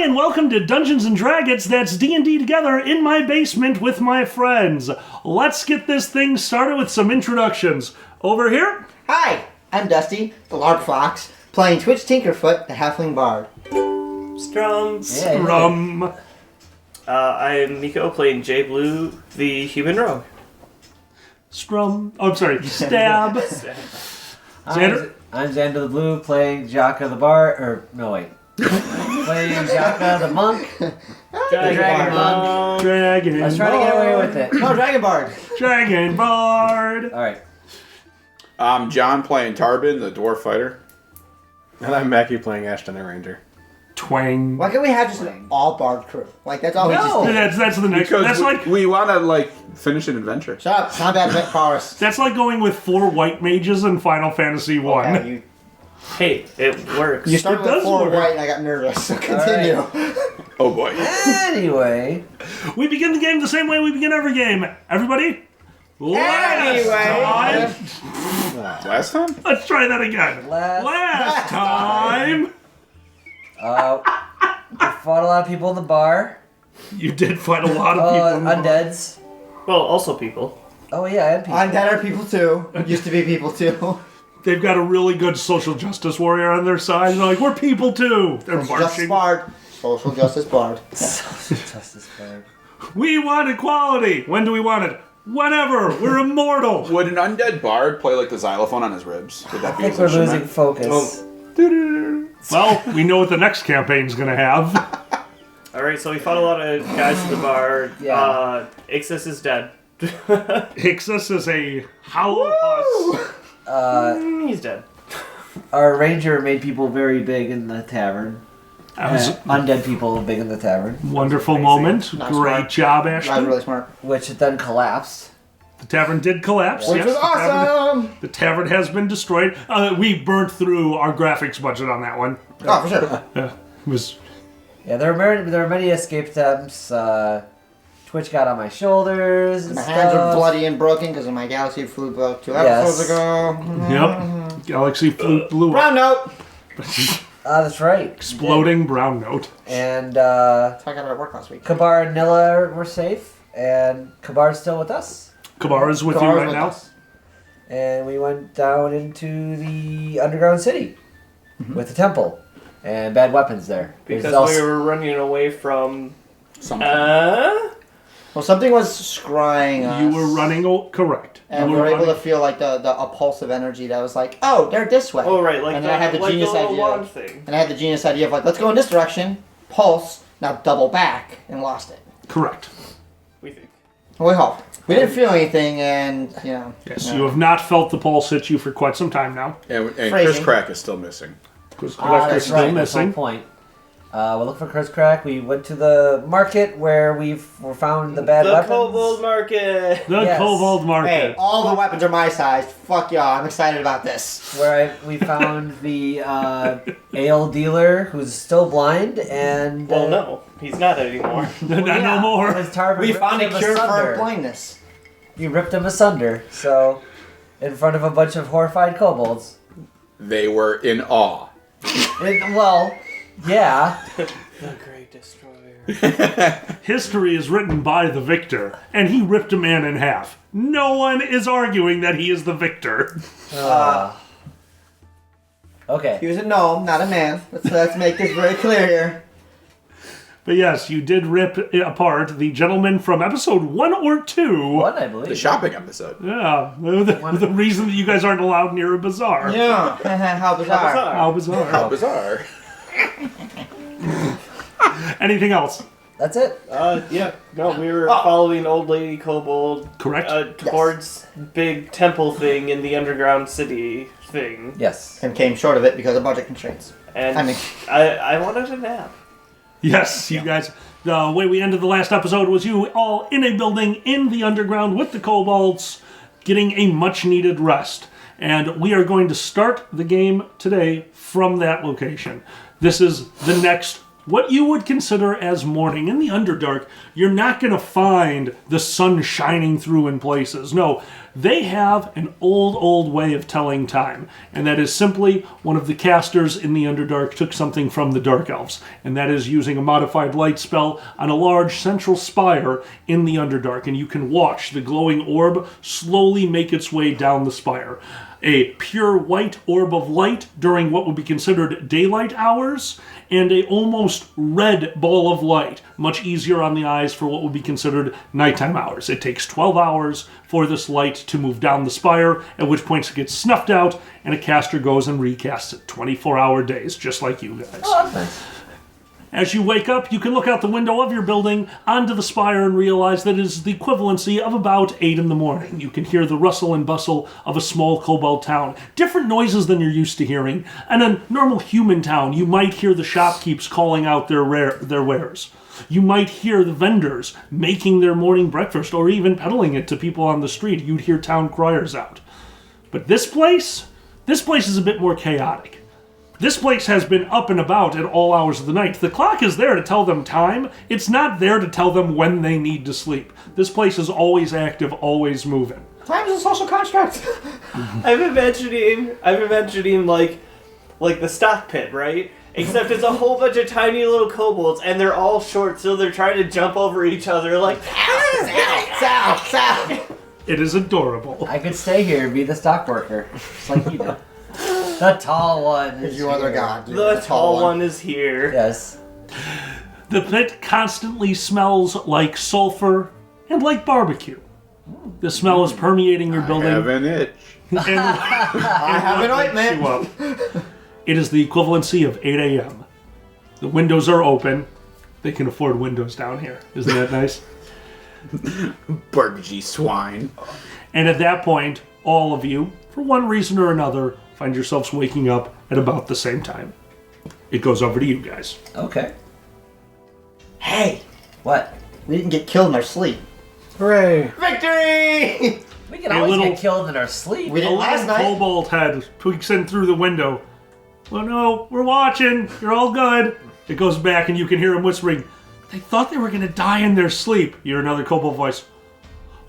and welcome to Dungeons & Draggets, that's D&D together in my basement with my friends. Let's get this thing started with some introductions. Over here. Hi, I'm Dusty, the Lark Fox, playing Twitch Tinkerfoot, the Halfling Bard. Strum. I'm Miko, playing Jay Blue, the Human Rogue. Strum. Oh, I'm sorry. Stab. Xander. I'm Xander the Blue, playing Jaka the Bard, playing Jaka the Monk. Dragon Monk. Dragon. I was trying to get away with it. No, Dragon Bard. Dragon Bard. Alright. I'm John, playing Tarbin, the Dwarf Fighter. And I'm Mackie, playing Ashton the Ranger. Twang. Why can't we have just an all-bard crew? Like, that's all we just do. That's the next. Because That's like we want to, finish an adventure. Shut up, combat event powers. that's like going with 4 white mages in Final Fantasy 1. Okay, you Hey, it works. started It with does 4 work. white and I got nervous, so continue. Oh boy. Anyway. We begin the game the same way we begin every game. Everybody? Last time. Last time? Let's try that again. Last time. We fought a lot of people in the bar. You did fight a lot of people. in the- Undeads. Well, also people. Oh yeah, and people. Undead are people too. Used to be people too. They've got a really good social justice warrior on their side. They're like, we're people too. They're Social Justice marching. Bard. Social Justice Bard. Justice Bard. We want equality. When do we want it? Whenever. We're immortal. Would an undead bard play the xylophone on his ribs? Would that I be think his we're instrument? losing focus. Well, we know what the next campaign's going to have. Alright, so we fought a lot of guys in the bar. Yeah. Ixis is dead. Ixis is a howl huss. He's dead. Our ranger made people very big in the tavern. That was Undead people big in the tavern. a wonderful moment. Not Great smart. job, That's Ashton. really smart. Which then collapsed. The tavern did collapse. Which yes, was the tavern- awesome! The tavern has been destroyed. We burnt through our graphics budget on that one. Oh, for sure. It was Yeah, there were many escape attempts. Twitch got on my shoulders and My stuff. hands are bloody and broken because of my galaxy flu broke 2 episodes Yes. ago. Yep. Galaxy flute blew up. Brown note! That's right. Exploding brown note. And That's how I got out of work last week. Khabar and Nilla were safe, and Khabar's still with us. Khabar is with you Khabar's right with now. us. And we went down into the underground city with the temple and bad weapons there. Because There's also- we were running away from... Something. Well, something was scrying us. You were running, correct. And You we were able to running- feel like a pulse of energy that was like, oh, they're this way. Oh, right, like and then I had the like genius little idea. wand thing. And I had the genius idea of like, let's go in this direction, pulse, now double back, and lost it. Correct. We think. We hope. We didn't feel anything, and, you know. Yes, no. you have not felt the pulse hit you for quite some time now. And Chris Phrasing. Crack is still missing. Because Ah, is that's still right. That's the whole missing. point. We looked for Chris Crack. We went to the market where we found the bad The weapons. Kobold Market! The Yes. Kobold Hey, Market. all the weapons are my size. Fuck y'all, I'm excited about this. Where we found the ale dealer who's still blind and... Well, no, he's not anymore. Not yeah, no more. his Tarvin We ripped found a him cure asunder. for blindness. You ripped him asunder, so... In front of a bunch of horrified kobolds. They were in awe. Well, yeah. The Great Destroyer. History is written by the victor, and he ripped a man in half. No one is arguing that he is the victor. Okay. He was a gnome, not a man. Let's make this very clear here. But yes, you did rip apart the gentleman from episode 1 or 2. One, I believe. The shopping episode. Yeah, the reason that you guys aren't allowed near a bazaar. Yeah, how bizarre. How bizarre. How bizarre. Anything else? That's it. Yeah. No, we were following Old Lady Kobold. Correct. Towards big temple thing in the underground city thing. Yes. And came short of it because of budget constraints. And I mean- I wanted a nap. Yes, you guys. The way we ended the last episode was you all in a building in the underground with the kobolds, getting a much-needed rest. And we are going to start the game today from that location. This is the next what you would consider as morning. In the Underdark, you're not going to find the sun shining through in places. No, they have an old way of telling time, and that is simply one of the casters in the Underdark took something from the Dark Elves, and that is using a modified light spell on a large central spire in the Underdark, and you can watch the glowing orb slowly make its way down the spire. A pure white orb of light during what would be considered daylight hours, and a almost red ball of light, much easier on the eyes for what would be considered nighttime hours. It takes 12 hours for this light to move down the spire, at which point it gets snuffed out, and a caster goes and recasts it. 24-hour days, just like you guys. Oh, that's nice. As you wake up, you can look out the window of your building onto the spire and realize that it is the equivalency of about 8 in the morning. You can hear the rustle and bustle of a small kobold town. Different noises than you're used to hearing. In a normal human town, you might hear the shopkeepers calling out their wares. You might hear the vendors making their morning breakfast or even peddling it to people on the street. You'd hear town criers out. But this place is a bit more chaotic. This place has been up and about at all hours of the night. The clock is there to tell them time. It's not there to tell them when they need to sleep. This place is always active, always moving. Time is a social construct. I'm imagining like the stock pit, right? Except it's a whole bunch of tiny little kobolds, and they're all short, so they're trying to jump over each other like... It is adorable. I could stay here and be the stockworker, just like you do. The tall one is You are the here. god. The tall one is here. Yes. The pit constantly smells like sulfur and like barbecue. The smell is permeating your building. I have an itch. And I have an ointment. you up. It is the equivalency of 8 a.m. The windows are open. They can afford windows down here. Isn't that nice? Burgy swine. And at that point, all of you, for one reason or another, find yourselves waking up at about the same time. It goes over to you guys. Okay. Hey, What? we didn't get killed in our sleep. Hooray! Victory! We can A always little- get killed in our sleep. We A didn't last little night. kobold head peeks in through the window. Well, no, we're watching. You're all good. It goes back and you can hear him whispering, they thought they were going to die in their sleep. You hear another kobold voice.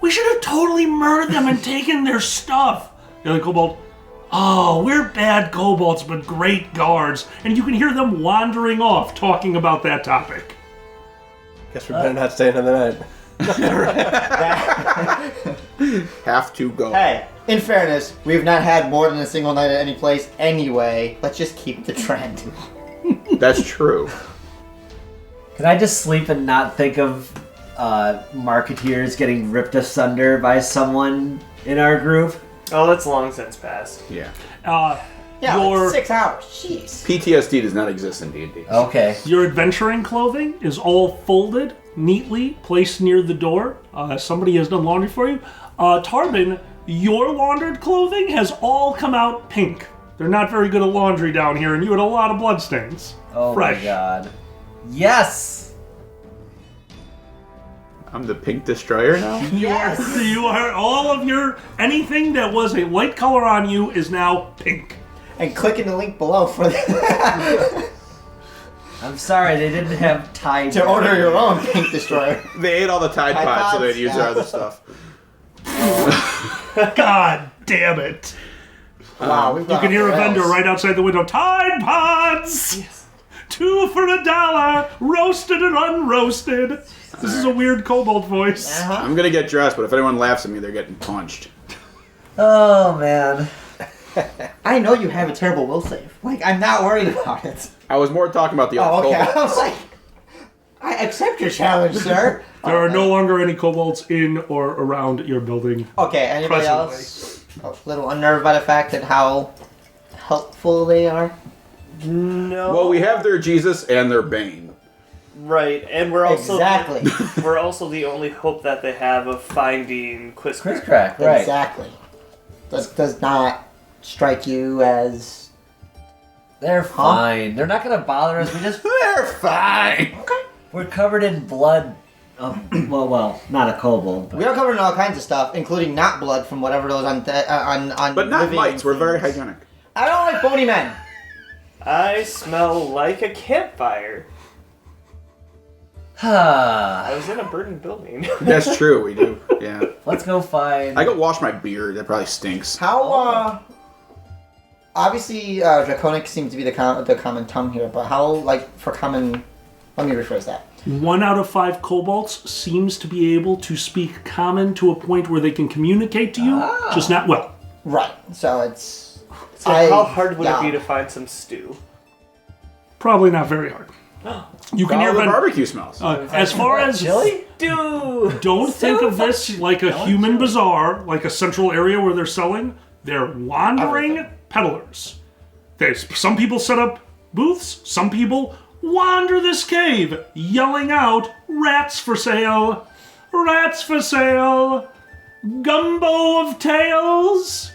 We should have totally murdered them and taken their stuff. The other kobold, oh, we're bad kobolds, but great guards. And you can hear them wandering off talking about that topic. Guess we better not stay another night. Have to go. Hey, in fairness, we've not had more than a single night at any place anyway. Let's just keep the trend. That's true. Can I just sleep and not think of marketeers getting ripped asunder by someone in our group? Oh, that's long since passed. Yeah. Yeah, Your- like 6 hours. Jeez. PTSD does not exist in D&D. Okay. Your adventuring clothing is all folded, neatly placed near the door. Somebody has done laundry for you. Tarbin, your laundered clothing has all come out pink. They're not very good at laundry down here, and you had a lot of bloodstains. Oh Fresh. my god. Yes! I'm the pink destroyer now? Yes! You are all of your anything that was a light color on you is now pink. And click in the link below for the I'm sorry, they didn't have Tide. to order your own Pink Destroyer. They ate all the Tide Tide Pods so Pods, they'd use yeah. their other stuff. God damn it. Wow, we've You got can hear a vendor rails. right outside the window. Tide Pods! Yes. 2 for $1, roasted and unroasted. This is a weird kobold voice. Uh-huh. I'm gonna get dressed, but if anyone laughs at me, they're getting punched. Oh man. I know you have a terrible will save. Like, I'm not worried about it. I was more talking about the Oh, other okay. kobolds. I was like, I accept your challenge, sir. There are no longer any kobolds in or around your building. Okay, anybody Presently. else a little unnerved by the fact that how helpful they are? No. Well, we have their Jesus and their Bane. Right, and we're also Exactly. we're also the only hope that they have of finding Chris Quizcrack. Crack, right. Exactly. Does not strike you as... They're fine. They're not gonna bother us. We just They're fine. we're covered in blood. Well, not a kobold. But We are covering all kinds of stuff, including not blood from whatever those on But not living mites. We're very things. hygienic. I don't like bony men. I smell like a campfire. I was in a burdened building. That's true, we do. Yeah. Let's go find... I go wash my beard. That probably stinks. How, obviously, Draconic seems to be the common tongue here, but how, like, for common... Let me rephrase that. 1 out of 5 kobolds seems to be able to speak common to a point where they can communicate to you, just not well. Right, so it's... So how hard would it be yeah. to find some stew? Probably not very hard. You can Follow hear the them. barbecue smells. As far as Chili? Stew! don't think of this like a human bazaar, like a central area where they're selling. They're wandering peddlers. Some people set up booths. Some people wander this cave, yelling out, "Rats for sale! Rats for sale! Gumbo of tails!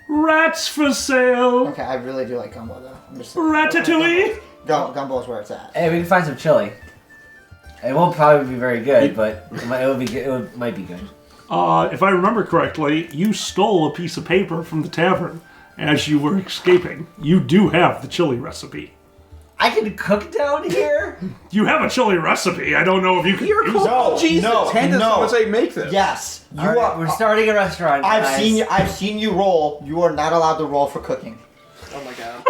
Rats for sale! Okay, I really do like gumbo, though. I'm just, Ratatouille!" Gumbo is where it's at. Hey, we can find some chili. It won't probably be very good, but it might be good. If I remember correctly, you stole a piece of paper from the tavern as you were escaping. You do have the chili recipe. I can cook down here? You have a chili recipe. I don't know if you can use it. No, Jesus, no, hand us no. someone say make this. Yes, you All right, are. we're starting a restaurant, I've guys. seen you roll. You are not allowed to roll for cooking. Oh my god.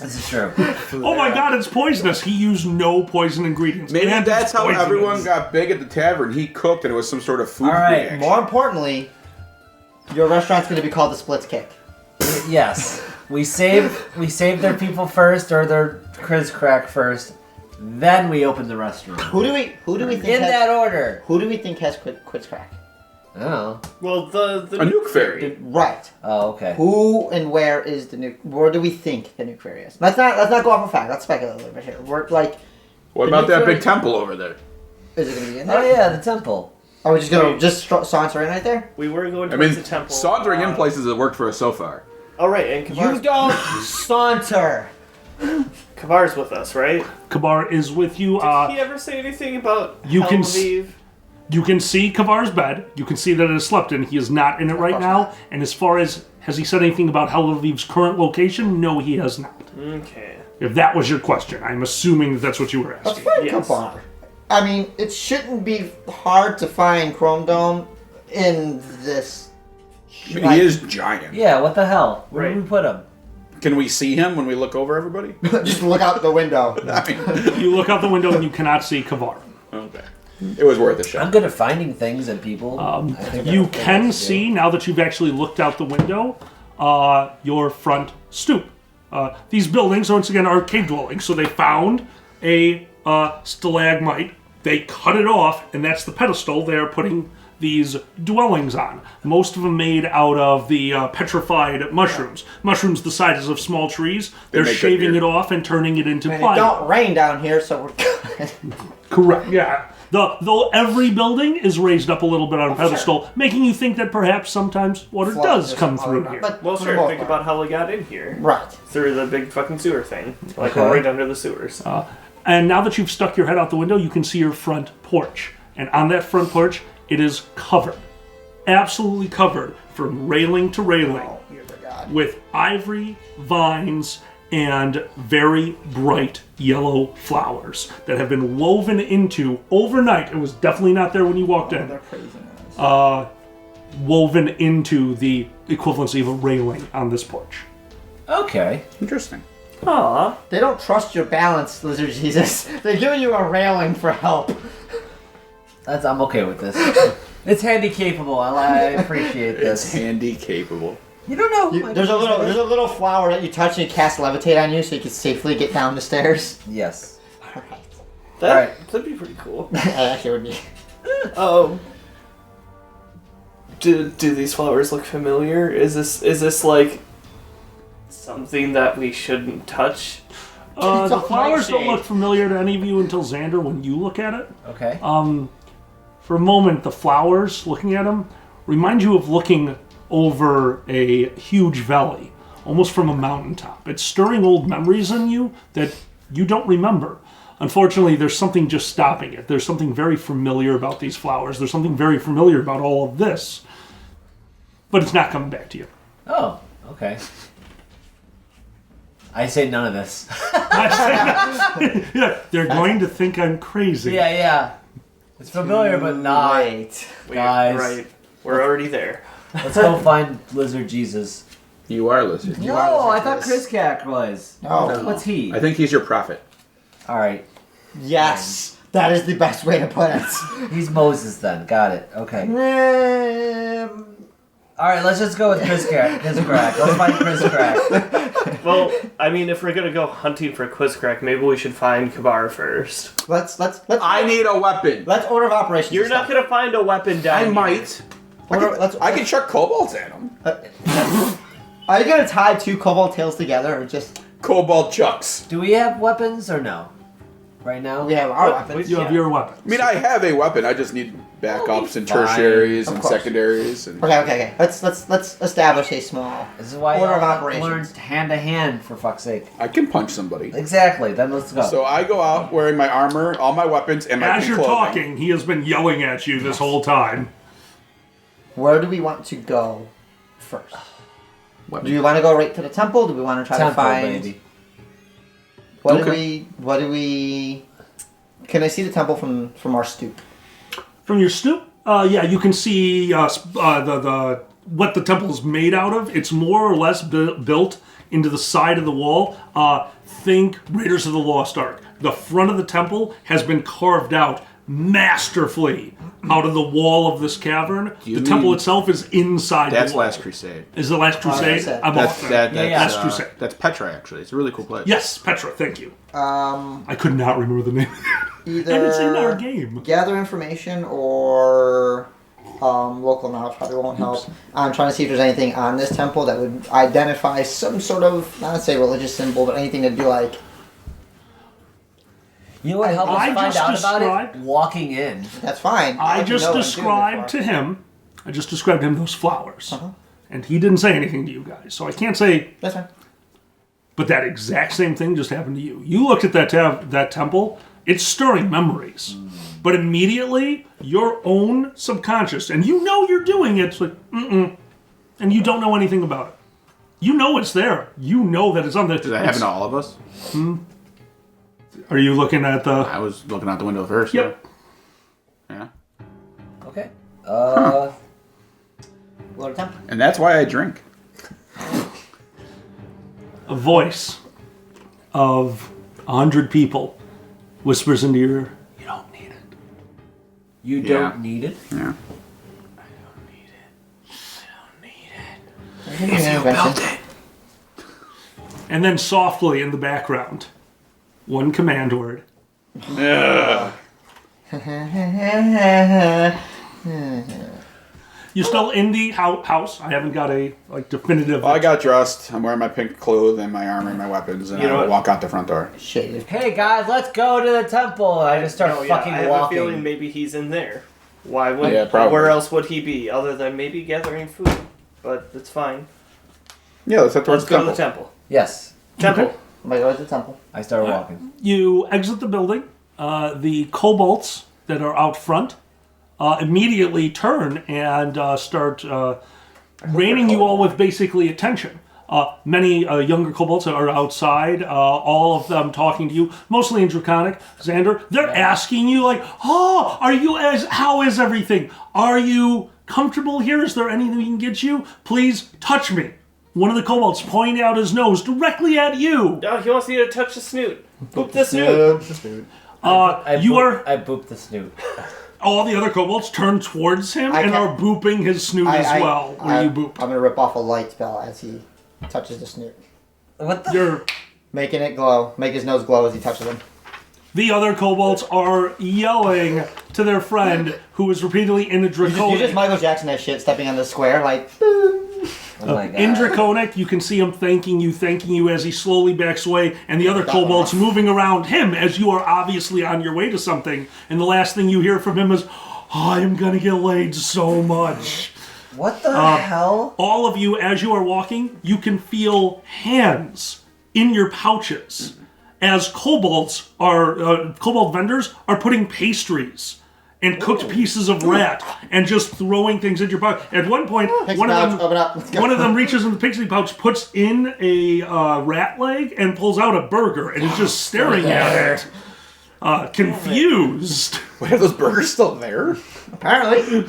This is true. Oh my god, it's poisonous. He used no poison ingredients. Maybe And that's it's how poisonous. everyone got big at the tavern. He cooked and it was some sort of food All right, reaction. More importantly, your restaurant's going to be called the Splits Kick. Yes. We save their people first, or their Kriz Crack first, then we open the restaurant. Who do we think In has, that order. Who do we think has Quits Crack? Oh. Well, the A nuke fairy. Right. Oh, okay. Who and where is the nuke? Where do we think the nuke fairy is? Let's not go off of fact. Let's speculate a little bit here. We're like, What The about nuke that fairy- big temple over there? is it going to be in there? Oh yeah, the temple. Are we just going to saunter in right there? We were going I towards mean, the temple. sauntering in places that worked for us so far. Oh, right, and You Khabar's, don't saunter. Khabar's with us, right? Khabar is with you. Did he ever say anything about you Tel can Aviv? You can see Kavar's bed. You can see that it is slept in. He is not in it right course now. not. And as far as, has he said anything about Tel Aviv's current location? No, he has not. Okay. If that was your question, I'm assuming that that's what you were Let's asking. find Yes. Khabar. I mean, it shouldn't be hard to find Chrome Dome in this. I mean, he is giant. Yeah, what the hell? Where Right. did we put him? Can we see him when we look over everybody? Just look out the window. I mean, You look out the window and you cannot see Kavar. okay. It was worth a I'm shot. good at finding things and people. I think You that's what I can should do. see, now that you've actually looked out the window, your front stoop. These buildings, once again, are cave dwellings, so they found a stalagmite, they cut it off, and that's the pedestal they are putting these dwellings on. Most of them made out of the petrified mushrooms. Mushrooms the sizes of small trees. They're make good shaving beer. it off and turning it into And it plywood. don't rain down here, so we're good. Correct. Yeah. Though every building is raised up a little bit on a pedestal, making you think that perhaps sometimes water does come through here. But Well, for the sure, most think part. about how we got in here. Right. Through the big fucking sewer thing. Like, Okay. we're right under the sewers. And now that you've stuck your head out the window, you can see your front porch. And on that front porch, it is covered. Absolutely covered from railing to railing Oh, dear God. with ivory, vines, and very bright yellow flowers that have been woven into overnight. It was definitely not there when you walked in. They're praising us. Woven into the equivalency of a railing on this porch. Okay. Interesting. Aw. They don't trust your balance, Lizard Jesus. They're giving you a railing for help. I'm okay with this. It's handy capable. I appreciate It's this. handy capable. You don't know. who There's might a be little flower that you touch and it casts levitate on you, so you can safely get down the stairs. Yes. That'd be pretty cool. Actually, it would be. Do these flowers look familiar? Is this like something that we shouldn't touch? It's The a flowers don't nightshade. look familiar to any of you until Xander when you look at it. Okay. For a moment, the flowers, looking at them, remind you of looking over a huge valley, almost from a mountaintop. It's stirring old memories in you that you don't remember. Unfortunately, there's something just stopping it. There's something very familiar about these flowers. There's something very familiar about all of this. But it's not coming back to you. Oh. Okay. I say none of this. I Yeah, they're going to think I'm crazy. Yeah. It's familiar, but not. Right. Guys. Right. We're already there. Let's go find Lizard Jesus. You are Lizard. You No, are I thought Lizard Chris Cack was. No. What's he? I think he's your prophet. All right. Yes. That is the best way to put it. He's Moses then. Got it. Okay. All right, let's just go with Chris Crack. Let's find Chris Crack. Well, I mean, if we're gonna go hunting for Quizcrack, maybe we should find Khabar first. Let's I need a weapon. let's order of operations. You're not gonna find a weapon down I here. might. I can chuck kobolds at him. Are you gonna tie two kobold tails together or just? Kobold chucks. Do we have weapons or no? Right now? We have our weapons. You have your weapon. I mean, I have a weapon. I just need backups and fine. tertiaries Of and course. secondaries. And Okay. Let's establish a small. This is why Order of y'all operations. learned hand to hand, for fuck's sake. I can punch somebody. Exactly. Then let's go. So I go out wearing my armor, all my weapons, and my As you're clothing. talking, he has been yelling at you this whole time. Where do we want to go first? Weapon. Do you want to go right to the temple? Do we want to try Temple, to find? baby. What Okay. do we? Can I see the temple from our stoop? From your stoop, yeah, you can see the what the temple is made out of. It's more or less built into the side of the wall. Think Raiders of the Lost Ark. The front of the temple has been carved out masterfully out of the wall of this cavern. you The temple mean- itself is inside That's the wall. Last Crusade. Is the Last Crusade? Crusade. I'm off there. That's Last Crusade. That's Petra, actually. It's a really cool place. Yes, Petra, thank you. Um, I could not remember the name. either And it's in our game. gather information or local knowledge probably won't help. I'm trying to see if there's anything on this temple that would identify some sort of, not say religious symbol, but anything to do like. You know what helped us I find just out about described- it? Walking in. That's fine. I can just know what I'm doing described before. to him. I just described him those flowers, Uh-huh. and he didn't say anything to you guys. So I can't say. That's fine. But that exact same thing just happened to you. You looked at that temple. It's stirring memories, but immediately your own subconscious, and you know you're doing it. It's like and you don't know anything about it. You know it's there. You know that it's on there. Does that happen to all of us? Are you looking at the? I was looking out the window first. Yep. Yeah. Okay. Go to temple. And that's why I drink. A voice of 100 people whispers into your ear, you don't need it. You Yeah. don't need it? Yeah. If And then softly in the background, one command word. Ugh. You still in the house? I haven't got a definitive. Well, I got dressed. I'm wearing my pink clothes and my armor and my weapons, and You know I what? walk out the front door. Shit. Hey guys, let's go to the temple. And I just start fucking I have walking. a feeling maybe he's in there. Why would? Yeah, probably. Where else would he be other than maybe gathering food? But it's fine. Yeah, let's head towards Let's go to the the temple. temple. Yes. Temple. Might go to the temple. I start walking. You exit the building. The kobolds that are out front immediately turn and start raining you all with basically attention. Many younger kobolds are outside, all of them talking to you, mostly in Draconic. Xander, they're asking you like, "Oh, how is everything? Are you comfortable here? Is there anything we can get you? Please touch me." One of the kobolds pointing out his nose directly at you. Oh, he wants you to touch the snoot. Boop the snoot. I booped the snoot. All the other kobolds turn towards him I and can't- are booping his snoot as well. Where you boop. I'm gonna rip off a light spell as he touches the snoot, What the? You're making it glow, make his nose glow as he touches him. The other kobolds are yelling to their friend, who is repeatedly in a You just draconic. Michael Jackson that shit, stepping on the square like. Oh my god. In draconic, you can see him thanking you as he slowly backs away, and the other kobolds moving around him as you are obviously on your way to something. And the last thing you hear from him is, "I'm gonna get laid so much." What the hell? All of you, as you are walking, you can feel hands in your pouches as kobold vendors are putting pastries and cooked pieces of rat and just throwing things in your pocket. At one point, Pixie one pouch, of open up. Let's go. them reaches in the pixie pouch, puts in a rat leg, and pulls out a burger and is just staring at it, confused. Wait, are those burgers still there? Apparently.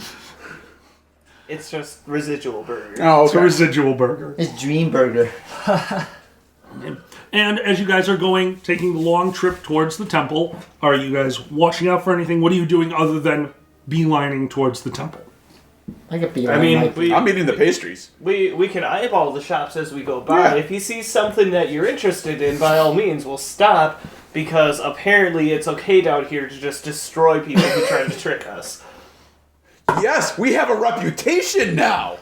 It's just residual burger. Oh, It's a okay. residual burger. It's Dream Burger. And as you guys are going, taking the long trip towards the temple, are you guys watching out for anything? What are you doing other than beelining towards the temple? I could be I mean, I'm eating the pastries. we can eyeball the shops as we go by. Yeah. If you see something that you're interested in, by all means, we'll stop, because apparently it's okay down here to just destroy people who try to trick us. Yes, we have a reputation now.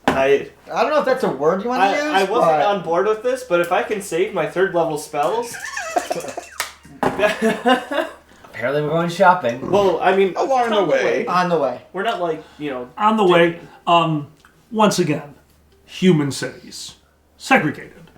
I don't know if that's a word you want to use. I wasn't but on board with this, but if I can save my 3rd level spells... Apparently we're going shopping. Well, I mean... Along the way. On the way. We're not like, On the way, once again, human cities. Segregated.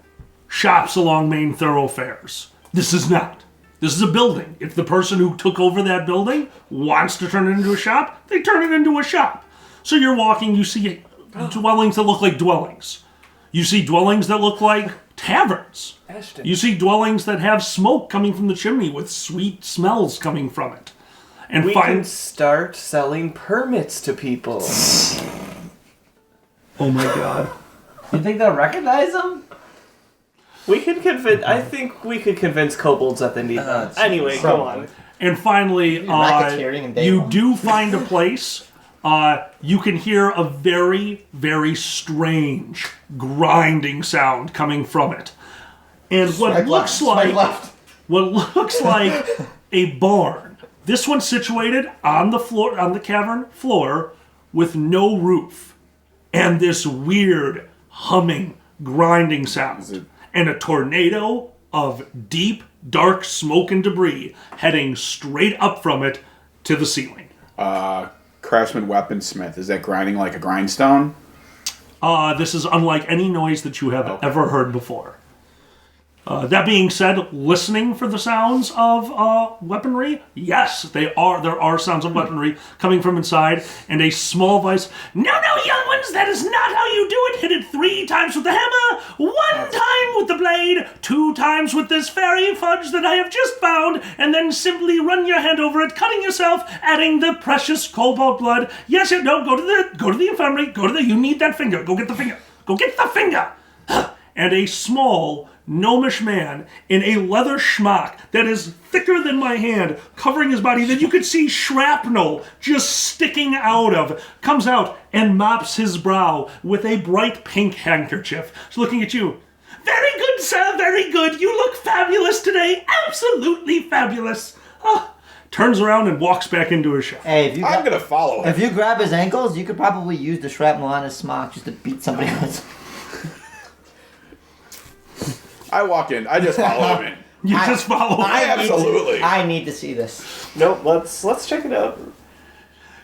Shops along main thoroughfares. This is not. This is a building. If the person who took over that building wants to turn it into a shop, they turn it into a shop. So you're walking, you see dwellings that look like dwellings. You see dwellings that look like taverns. Ashton. You see dwellings that have smoke coming from the chimney with sweet smells coming from it. And We can start selling permits to people. Oh my god. You think they'll recognize them? We can convince... I think we could convince kobolds that they need them. Anyway, go on. And finally, racketeering in day you one. do find a place. You can hear a very, very strange grinding sound coming from it. And Swipe left. what looks like a barn. This one's situated on the floor, on the cavern floor, with no roof. And this weird humming, grinding sound. And a tornado of deep, dark smoke and debris heading straight up from it to the ceiling. Craftsman weaponsmith. Is that grinding like a grindstone? This is unlike any noise that you have ever heard before. That being said, listening for the sounds of weaponry, yes, there are sounds of weaponry coming from inside, and a small voice, "No, young ones, that is not how you do it. Hit it 3 times with the hammer, 1 time with the blade, 2 times with this fairy fudge that I have just found, and then simply run your hand over it, cutting yourself, adding the precious kobold blood. Yes, no, go to the infirmary, you need that finger, go get the finger, And a small, gnomish man in a leather schmuck that is thicker than my hand, covering his body, that you could see shrapnel just sticking out of, comes out and mops his brow with a bright pink handkerchief. He's looking at you. "Very good, sir, very good. You look fabulous today. Absolutely fabulous." Turns around and walks back into his shop. Hey, if you I'm gonna follow him. if you grab his ankles, you could probably use the shrapnel on his smock just to beat somebody else. I walk in. I just follow him in. You just follow. Absolutely. I need to see this. Nope, let's check it out.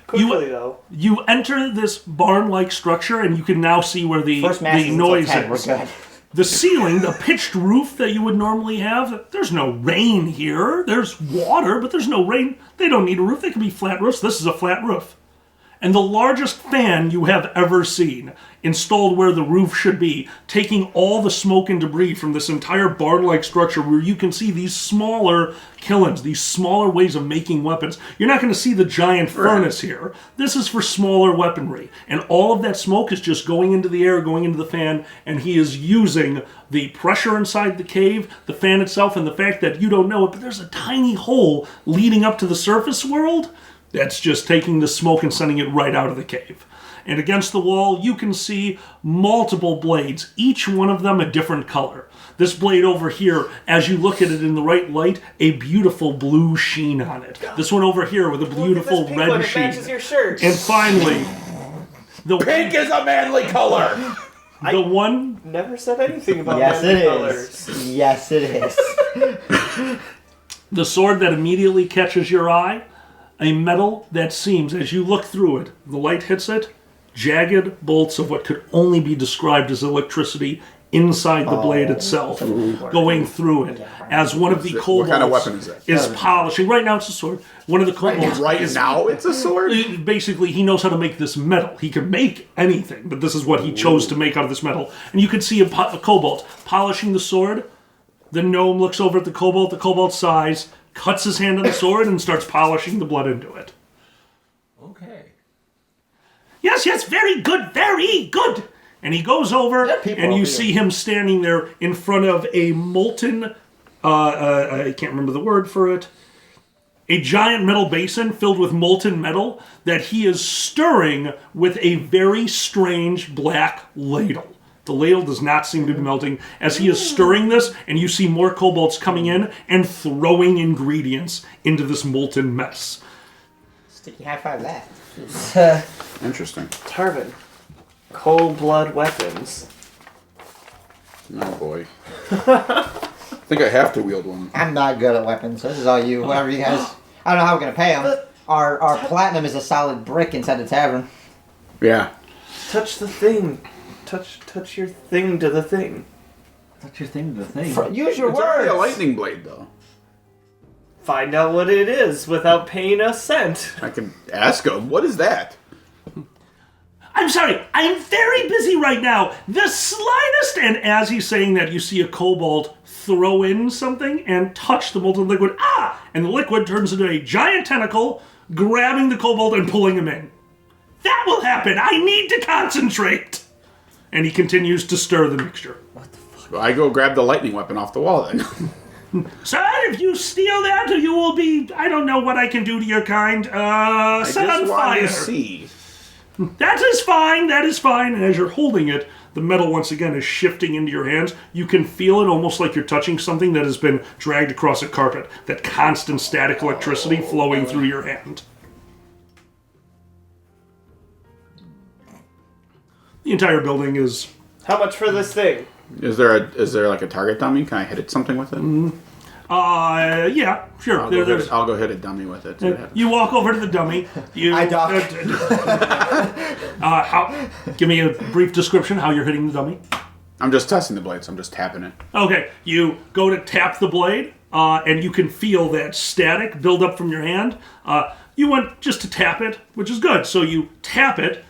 Quickly, though. You enter this barn-like structure, and you can now see where the First match is noise until 10. We're is. good. The ceiling, the pitched roof that you would normally have, there's no rain here. There's water, but there's no rain. They don't need a roof. They can be flat roofs. This is a flat roof. And the largest fan you have ever seen, installed where the roof should be, taking all the smoke and debris from this entire barn-like structure where you can see these smaller kilns, these smaller ways of making weapons. You're not going to see the giant furnace here. This is for smaller weaponry. And all of that smoke is just going into the air, going into the fan, and he is using the pressure inside the cave, the fan itself, and the fact that you don't know it, but there's a tiny hole leading up to the surface world that's just taking the smoke and sending it right out of the cave. And against the wall, you can see multiple blades, each one of them a different color. This blade over here, as you look at it in the right light, a beautiful blue sheen on it. This one over here with a beautiful Look at this pink one, red it matches sheen. your shirt. And finally, the Pink is a manly color. one Never said anything about Yes, manly it colors. is. Yes, it is. the sword that immediately catches your eye, a metal that seems, as you look through it, the light hits it, jagged bolts of what could only be described as electricity inside the blade itself, going through it, as one of the kobolds What kind of weapon is that? is polishing. Right now it's a sword. One of the kobolds Right now it's a sword? basically, he knows how to make this metal. He can make anything, but this is what he chose to make out of this metal. And you can see a kobold polishing the sword. The gnome looks over at the kobold sighs, cuts his hand on the sword, and starts polishing the blood into it. Okay. Yes, very good, very good. And he goes over, and you see him standing there in front of a molten, I can't remember the word for it, a giant metal basin filled with molten metal that he is stirring with a very strange black ladle. The ladle does not seem to be melting as he is stirring this, and you see more kobolds coming in and throwing ingredients into this molten mess. Sticky high five that. Interesting. Tarvin. Cold blood weapons. Oh boy. I think I have to wield one. I'm not good at weapons, so this is all you. Whatever you guys. I don't know how we're gonna pay them. Our platinum is a solid brick inside the tavern. Yeah. Touch the thing. Touch your thing to the thing. Touch your thing to the thing. Use your It's already words. a lightning blade, though. Find out what it is without paying a cent. I can ask him. What is that? I'm sorry, I'm very busy right now. The slightest, and as he's saying that, you see a kobold throw in something and touch the molten liquid. And the liquid turns into a giant tentacle, grabbing the kobold and pulling him in. That will happen. I need to concentrate. And he continues to stir the mixture. Well, I go grab the lightning weapon off the wall then. Sir, if you steal that, you will be, I don't know what I can do to your kind, set on I just want fire. to see. That is fine. And as you're holding it, the metal once again is shifting into your hands. You can feel it almost like you're touching something that has been dragged across a carpet. That constant static electricity flowing through your hand. The entire building is... How much for this thing? Is there like a target dummy? Can I hit it something with it? Yeah, sure. I'll go hit a dummy with it. You walk over to the dummy. I dock. Give me a brief description how you're hitting the dummy. I'm just testing the blade, so I'm just tapping it. Okay, you go to tap the blade, and you can feel that static build up from your hand. You want just to tap it, which is good. So you tap it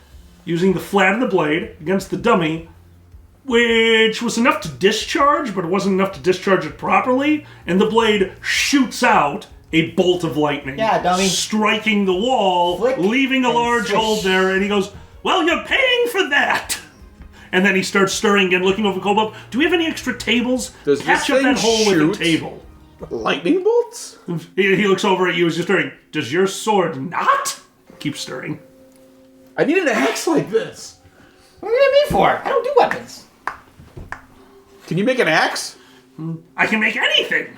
using the flat of the blade against the dummy, which was enough to discharge, but it wasn't enough to discharge it properly, and the blade shoots out a bolt of lightning. Yeah, dummy. Striking the wall, Flick leaving a and large swish. hole there, and he goes, "Well, you're paying for that!" And then he starts stirring again, looking over Kobold. Do we have any extra tables? Does Patch this up that thing hole with shoot? a table. Lightning bolts? He looks over at you as you're stirring. Does your sword not? Keep stirring. I need an axe like this. What do you need me for? I don't do weapons. Can you make an axe? I can make anything.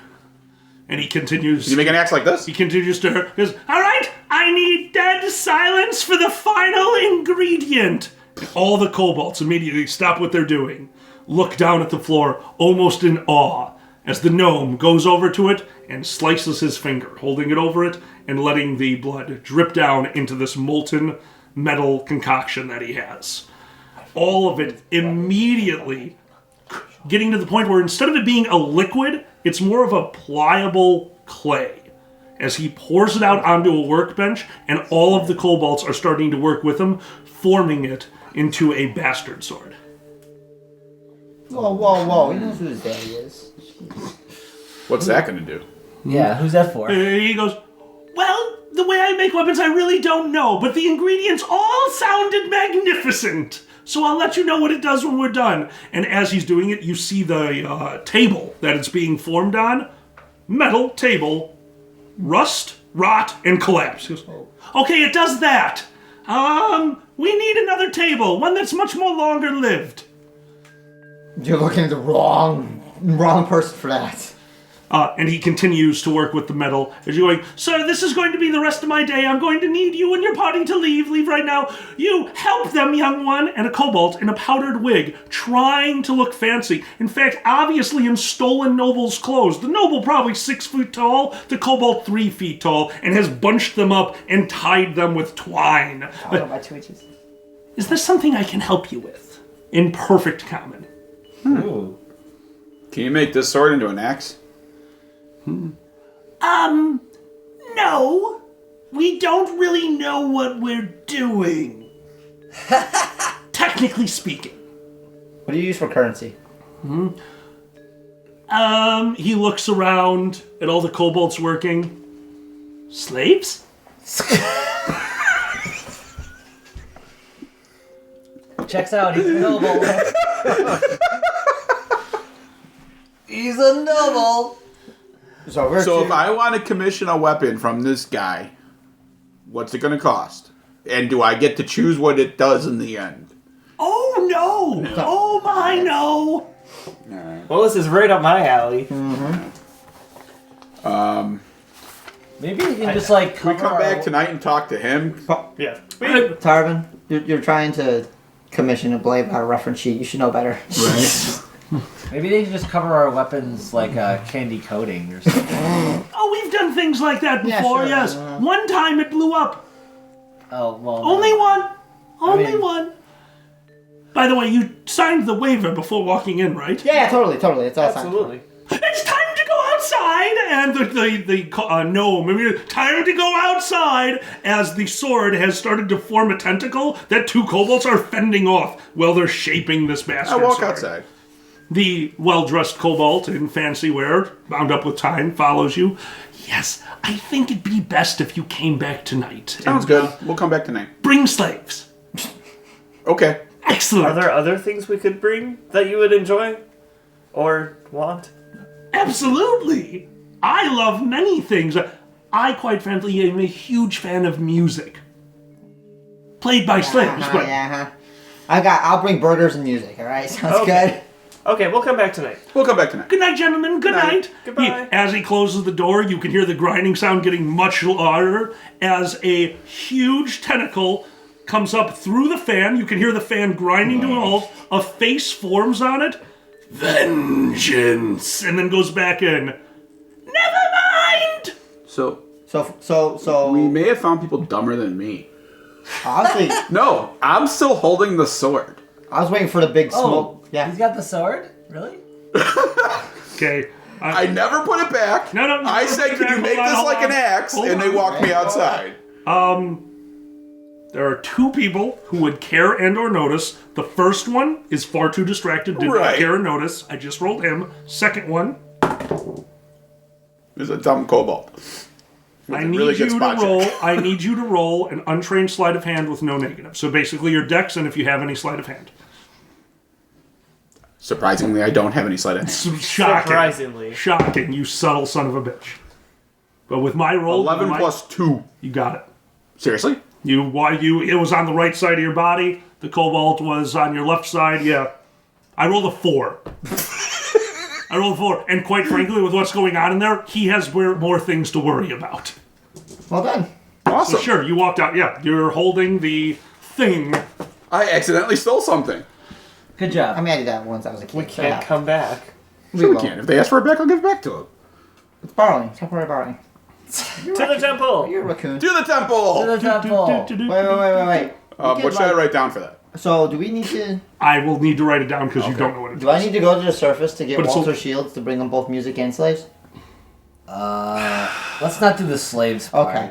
And he continues. Can you make an axe like this? He continues to her. Goes, all right, I need dead silence for the final ingredient. All the kobolds immediately stop what they're doing, look down at the floor, almost in awe, as the gnome goes over to it and slices his finger, holding it over it and letting the blood drip down into this molten metal concoction that he has. All of it immediately getting to the point where instead of it being a liquid, it's more of a pliable clay. As he pours it out onto a workbench, and all of the kobolds are starting to work with him, forming it into a bastard sword. Whoa. He knows who his daddy is. What's that going to do? Yeah, who's that for? He goes, well, the way I make weapons I really don't know, but the ingredients all sounded magnificent. So I'll let you know what it does when we're done. And as he's doing it, you see the table that it's being formed on. Metal table, rust, rot, and collapse. He goes, okay, it does that. We need another table, one that's much more longer lived. You're looking at the wrong person for that. And he continues to work with the metal as you're going, sir, this is going to be the rest of my day. I'm going to need you and your party to leave. Leave right now. You help them, young one. And a kobold in a powdered wig, trying to look fancy. In fact, obviously in stolen noble's clothes. The noble probably 6 feet tall, the kobold 3 feet tall, and has bunched them up and tied them with twine. I know my twitches. Is there something I can help you with? In perfect common. Ooh. Can you make this sword into an axe? No. We don't really know what we're doing. Technically speaking. What do you use for currency? He looks around at all the kobolds working. Slaves? Checks out. He's a noble. He's a noble. So if I want to commission a weapon from this guy, what's it going to cost? And do I get to choose what it does in the end? Oh, no. Oh, my, no. Well, this is right up my alley. Maybe you can just like Can we come back tonight and talk to him? Yeah. Tarvin, you're trying to commission a blade by a reference sheet. You should know better. Right. Maybe they can just cover our weapons like candy coating or something. Oh, we've done things like that Yeah, before, sure. yes. One time it blew up. Oh well. Only one. Only mean- one. By the way, you signed the waiver before walking in, right? Yeah, totally. It's all signed. Absolutely. It's time to go outside! And the gnome, time to go outside as the sword has started to form a tentacle that two kobolds are fending off while they're shaping this bastard I walk sword. outside. The well-dressed kobold in fancy wear, bound up with time, follows you. Yes, I think it'd be best if you came back tonight. Sounds and, good. We'll come back tonight. Bring slaves. Okay. Excellent. Are there other things we could bring that you would enjoy? Or want? Absolutely. I love many things. I, quite frankly, am a huge fan of music. Played by slaves, but I'll bring burgers and music. All right, sounds Okay. Okay, we'll come back tonight. We'll come back tonight. good night, gentlemen. Good night. Goodbye. As he closes the door, you can hear the grinding sound getting much louder as a huge tentacle comes up through the fan. You can hear the fan grinding to a halt. A face forms on it. Vengeance! And then goes back in. Never mind! So So we may have found people dumber than me. honestly, No, I'm still holding the sword. I was waiting for the big smoke. Yeah. He's got the sword. Really? Okay. I never put it back. No, you I put said, it could you back. make Hold on, this hold like on. an axe? Hold And they on. walked me outside. There are two people who would care and or notice. The first one is far too distracted, did not Right. care or notice. I just rolled him. Second one, There's a dumb kobold. I a need really good you to spot check. roll. I need you to roll an untrained sleight of hand with no negative. So basically, your dex, and if you have any sleight of hand. Surprisingly, I don't have any sleight of hand. Shocking. Surprisingly. Shocking, you subtle son of a bitch. But with my roll, 11 plus 2. you got it. Seriously? It was on the right side of your body. The cobalt was on your left side. Yeah, I rolled a 4. I rolled a 4, and quite frankly, with what's going on in there, he has more things to worry about. Well done. Awesome. So sure, you walked out. Yeah, you're holding the thing. I accidentally stole something. Good job. I mean, I did that once I was a kid. We can't come back. Sure we won't. can. If they ask for it back, I'll give it back to them. It's borrowing. Temporary borrowing. To the temple! You're a raccoon. To the temple! To the temple. Wait. What should I write down for that? So, do we need to... I will need to write it down because you don't know what it is. Do I need to go to the surface to get But it's Walter a- Shields to bring them both music and slaves? Let's not do the slaves part. Okay.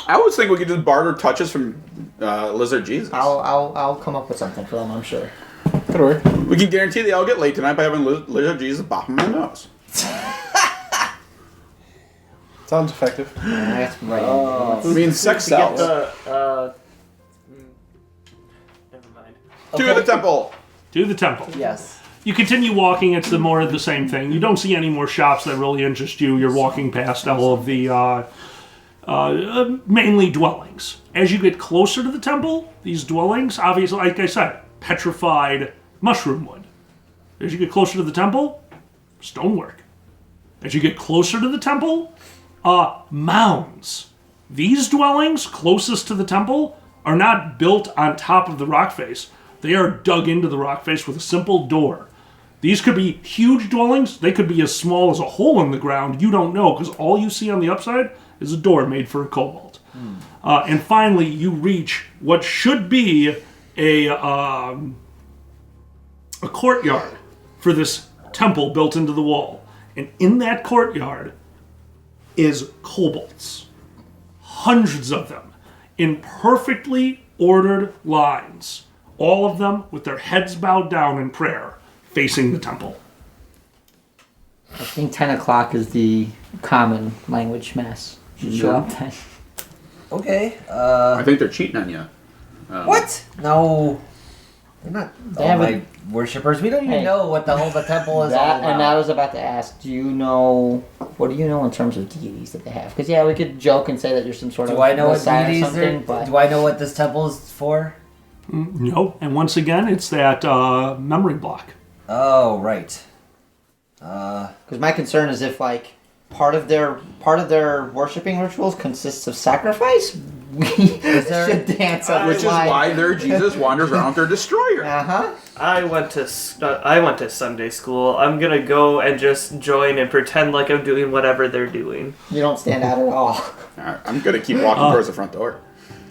I always think we could just barter touches from Lizard Jesus. I'll come up with something for them, I'm sure. Could work. We can guarantee they all get laid tonight by having Lizard Jesus bop in my nose. Sounds effective. That's right. I mean, sex To get sells. Never mind. To the temple! To the temple. Yes. You continue walking. It's the more of the same thing. You don't see any more shops that really interest you. You're walking past all of the mainly dwellings. As you get closer to the temple, these dwellings, obviously, like I said, petrified mushroom wood. As you get closer to the temple, stonework. As you get closer to the temple, mounds. These dwellings closest to the temple are not built on top of the rock face. They are dug into the rock face with a simple door. These could be huge dwellings. They could be as small as a hole in the ground. You don't know, because all you see on the upside is a door made for a kobold. And finally, you reach what should be a courtyard. for this temple built into the wall. And in that courtyard is kobolds. Hundreds of them in perfectly ordered lines. All of them with their heads bowed down in prayer, facing the temple. I think 10 o'clock is the common language mass. Should show up then. Okay. I think they're cheating on you. What? No. They're not my worshippers. We don't even know what the temple is all about. And I was about to ask, what do you know in terms of deities that they have? Because, we could joke and say that you're some sort of Do I know what messiah or deities something, but... Do I know what this temple is for? No. And once again, it's that memory block. Oh, right. Because my concern is if, like, part of their worshiping rituals consists of sacrifice, we should dance up. Which is why their Jesus wanders around their destroyer. Uh-huh. I went to Sunday school. I'm gonna go and just join and pretend like I'm doing whatever they're doing. You don't stand out at all. I'm going to keep walking towards the front door.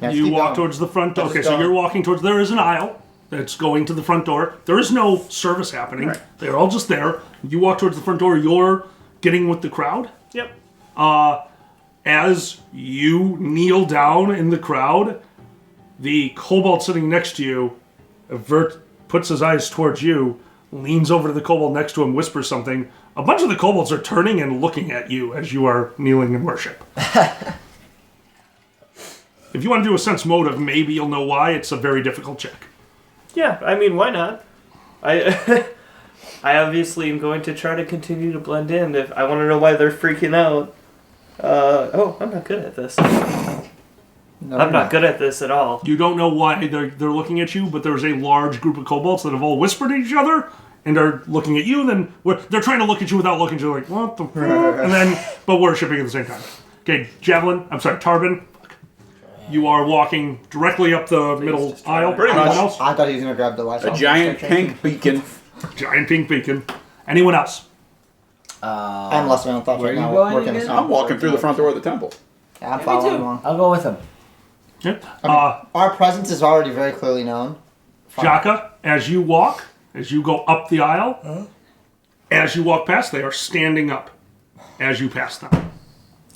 You walk towards the front door. Okay, so you're walking towards... There is an aisle that's going to the front door. There is no service happening. Right. They're all just there. You walk towards the front door. You're getting with the crowd. Yep. As you kneel down in the crowd, the kobold sitting next to you puts his eyes towards you, leans over to the kobold next to him, whispers something. A bunch of the kobolds are turning and looking at you as you are kneeling in worship. If you want to do a sense motive, maybe you'll know why. It's a very difficult check. Yeah, I mean, why not? I obviously am going to try to continue to blend in. If I want to know why they're freaking out. I'm not good at this. No, I'm not good at this at all. You don't know why they're looking at you, but there's a large group of kobolds that have all whispered at each other and are looking at you. Then they're trying to look at you without looking at you, like, what the fuck? And then, but worshipping at the same time. Okay, Tarbin. You are walking directly up the middle aisle. Pretty much. Anyone else? I thought he was going to grab the lights. A giant pink beacon. Giant pink beacon. Anyone else? I'm lost my own thoughts Where right are you now. going Working again? this I'm out. walking through the front door of the temple. Yeah, I'm following along. I'll go with him. Okay. Our presence is already very clearly known. Jaka, as you go up the aisle, as you walk past, they are standing up as you pass them.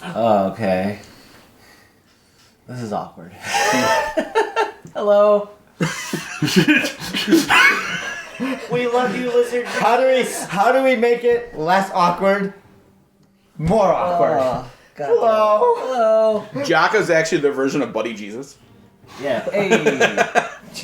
Oh, okay. This is awkward. Hello. We love you, lizard. How do we make it less awkward? More awkward. God. Hello. Hello. Jaka's actually the version of Buddy Jesus. Yeah. Hey.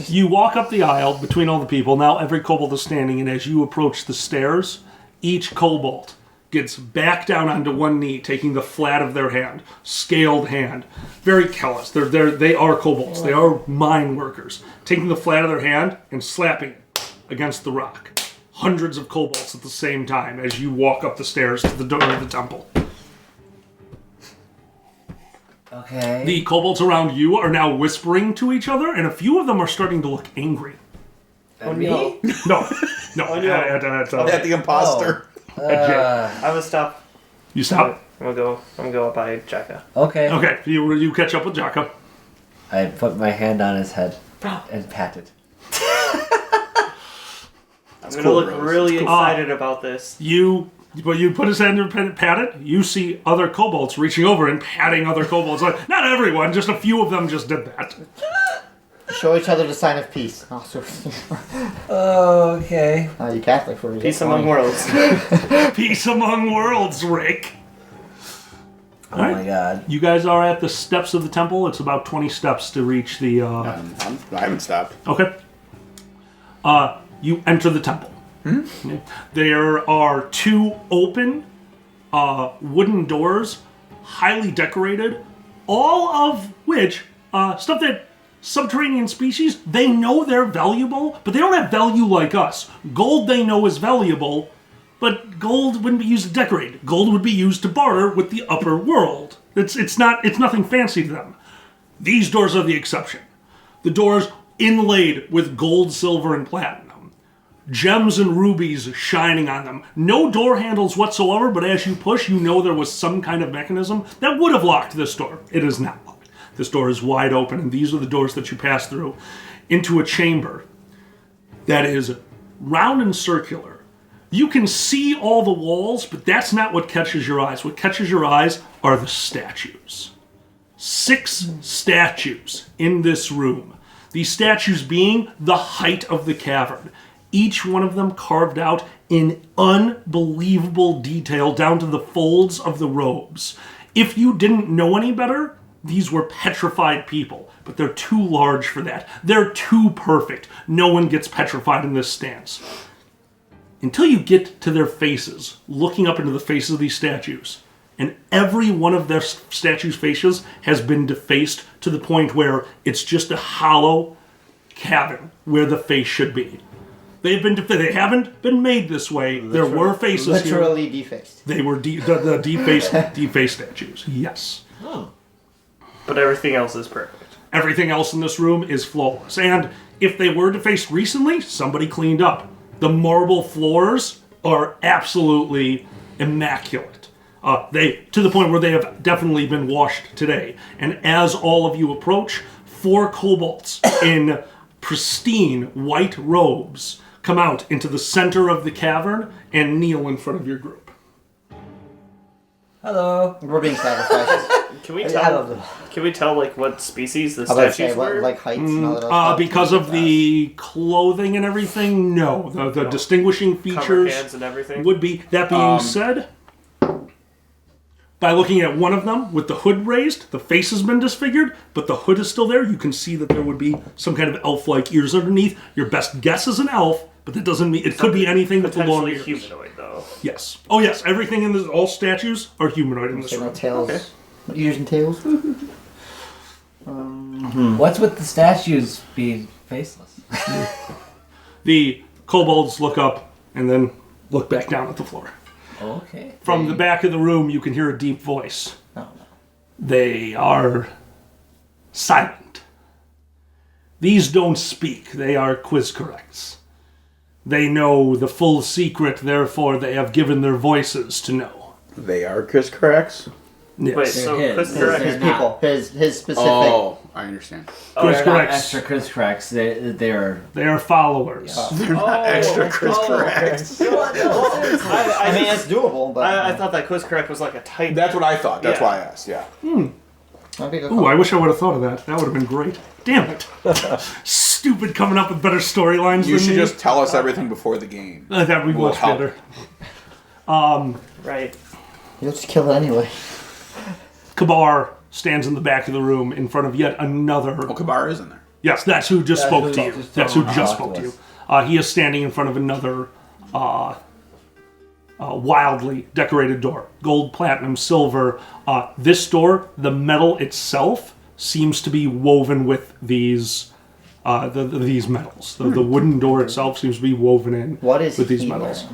You walk up the aisle between all the people. Now every kobold is standing, and as you approach the stairs, each kobold gets back down onto one knee, taking the flat of their hand, scaled hand, very callous. They are kobolds. They are mine workers, taking the flat of their hand and slapping it against the rock. Hundreds of kobolds at the same time as you walk up the stairs to the door of the temple. Okay. The kobolds around you are now whispering to each other, and a few of them are starting to look angry. And me? No. At At the imposter. I will stop. you stop. I'm gonna go up by Jaka. Okay. Okay, you catch up with Jaka. I put my hand on his head and pat it. I'm gonna cool, look Rose. really excited about this. You put his hand and pat it. You see other kobolds reaching over and patting other kobolds. Like, not everyone, just a few of them just did that. Show each other the sign of peace. Oh, Okay. you Catholic for Peace among worlds. Peace among worlds, Rick. Oh my god. You guys are at the steps of the temple. It's about 20 steps to reach the... I haven't stopped. Okay. You enter the temple. Okay. There are two open wooden doors, highly decorated, all of which, stuff that subterranean species, they know they're valuable, but they don't have value like us. Gold they know is valuable, but gold wouldn't be used to decorate. Gold would be used to barter with the upper world. It's nothing fancy to them. These doors are the exception. The doors inlaid with gold, silver, and platinum. Gems and rubies shining on them. No door handles whatsoever, but as you push, you know there was some kind of mechanism that would have locked this door. It is not locked. This door is wide open, and these are the doors that you pass through into a chamber that is round and circular. You can see all the walls, but that's not what catches your eyes. What catches your eyes are the statues. 6 statues in this room. These statues being the height of the cavern. Each one of them carved out in unbelievable detail down to the folds of the robes. If you didn't know any better, these were petrified people, but they're too large for that. They're too perfect. No one gets petrified in this stance. Until you get to their faces, looking up into the faces of these statues, and every one of their statues' faces has been defaced to the point where it's just a hollow cavern where the face should be. They haven't been made this way. There were faces literally here. defaced. They were the defaced statues. Yes. Oh. But everything else is perfect. Everything else in this room is flawless. And if they were defaced recently, somebody cleaned up. The marble floors are absolutely immaculate. To the point where they have definitely been washed today. And as all of you approach, 4 kobolds in pristine white robes come out into the center of the cavern and kneel in front of your group. Hello. We're being sacrificed. Can we tell like what species the How about statues say, what, were? like heights and all that other stuff? Because of the clothing and everything, no. The distinguishing Cover features hands and everything. would be, that being said, by looking at one of them with the hood raised, the face has been disfigured, but the hood is still there. You can see that there would be some kind of elf-like ears underneath. Your best guess is an elf, but that doesn't mean it could be anything with the long ears. Potentially humanoid, though. Yes. Oh, yes. Everything in this, all statues are humanoid in this No room. tails. Okay. Ears and tails. What's with the statues being faceless? The kobolds look up and then look back down at the floor. Okay. From the back of the room, you can hear a deep voice. No. They are silent. These don't speak. They are quiz corrects. They know the full secret, therefore they have given their voices to know. They are Chris Corrects? Yes. Wait, so his. Chris His correct. people. His specific. Oh, I understand. Quiz They're not corrects. extra Chris cracks. They're. They are followers. They're not extra Chris Corrects. I mean, it's doable, but I thought that quiz correct was like a type. That's what I thought. That's Yeah. why I asked, yeah. might be a good Ooh, call. I wish I would have thought of that. That would have been great. Damn it. Stupid coming up with better storylines You than should me. just tell us everything before the game. That would be will much help. better. Right. You'll just kill it anyway. Khabar stands in the back of the room in front of yet another... Oh, Khabar is in there. Yes, that's who just spoke to you. just That's who talked just to spoke to you. us. He is standing in front of another wildly decorated door. Gold, platinum, silver. This door, the metal itself, seems to be woven with these these metals. The wooden door itself seems to be woven in What is with these he metals.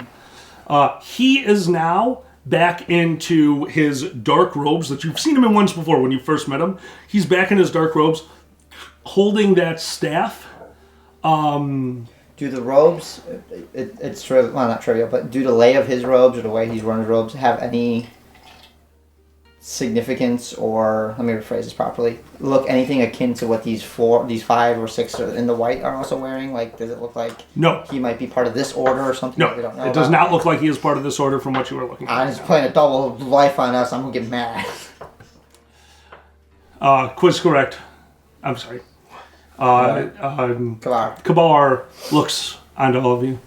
wearing? He is now back into his dark robes that you've seen him in once before when you first met him. He's back in his dark robes, holding that staff. Do the robes, it's well, not trivial, but do the lay of his robes or the way he's wearing his robes have any significance, or let me rephrase this properly, look anything akin to what these 5 or 6 in the white are also wearing? Like, does it look like No. he might be part of this order or something No, that we don't know it does about? not look like he is part of this order from what you were looking at. He's playing a double life on us. I'm gonna get mad. Quiz correct. I'm sorry. Come on. Khabar looks onto all of you.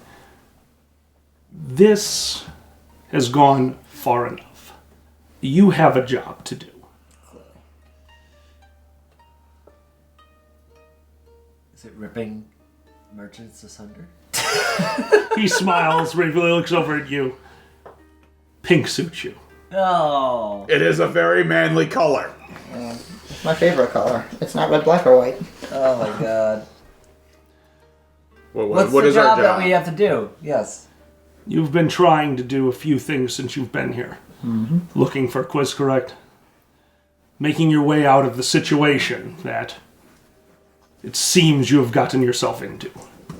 This has gone far enough. You have a job to do. Is it ripping merchants asunder? He smiles, briefly looks over at you. Pink suits you. Oh. It is a very manly color. It's my favorite color. It's not red, black, or white. Oh my god. What What's the is our job job? that we have to do? Yes. You've been trying to do a few things since you've been here. Looking for quiz correct. Making your way out of the situation that it seems you have gotten yourself into.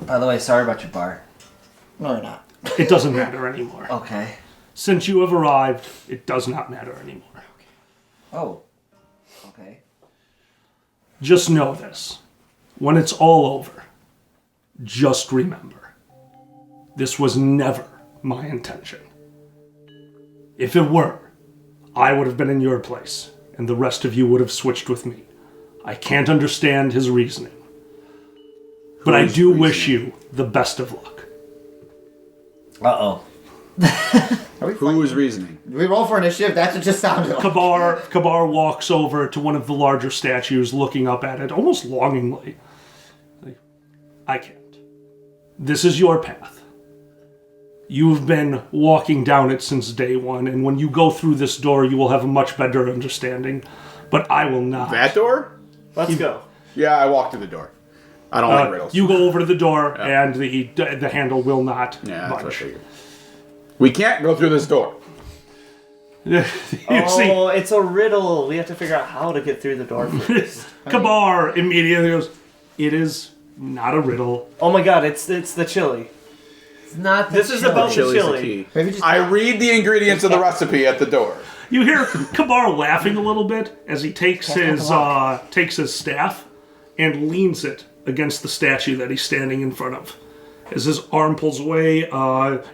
By the way, sorry about your bar. No, you're not. It doesn't matter anymore. Okay. Since you have arrived, it does not matter anymore. Oh. Okay. Just know this. When it's all over, just remember. This was never my intention. If it were, I would have been in your place, and the rest of you would have switched with me. I can't understand his reasoning. But I do wish you the best of luck. Uh-oh. Who is reasoning? Do we roll for initiative? That's what just sounded like. Khabar walks over to one of the larger statues, looking up at it, almost longingly. I can't. This is your path. You've been walking down it since day one, and when you go through this door, you will have a much better understanding. But I will not. That door? Let's go. Yeah, I walked to the door. I don't like riddles. You go over to the door, and the handle will not Yeah, that's what I budge. figured. We can't go through this door. You see, It's a riddle. We have to figure out how to get through the door first. Khabar immediately goes, "It is not a riddle." Oh my god, it's the chili. It's not the This is about the Chili's the chili. key. Maybe just I read the ingredients of the recipe at the door. You hear Khabar laughing a little bit as he takes his staff and leans it against the statue that he's standing in front of. As his arm pulls away,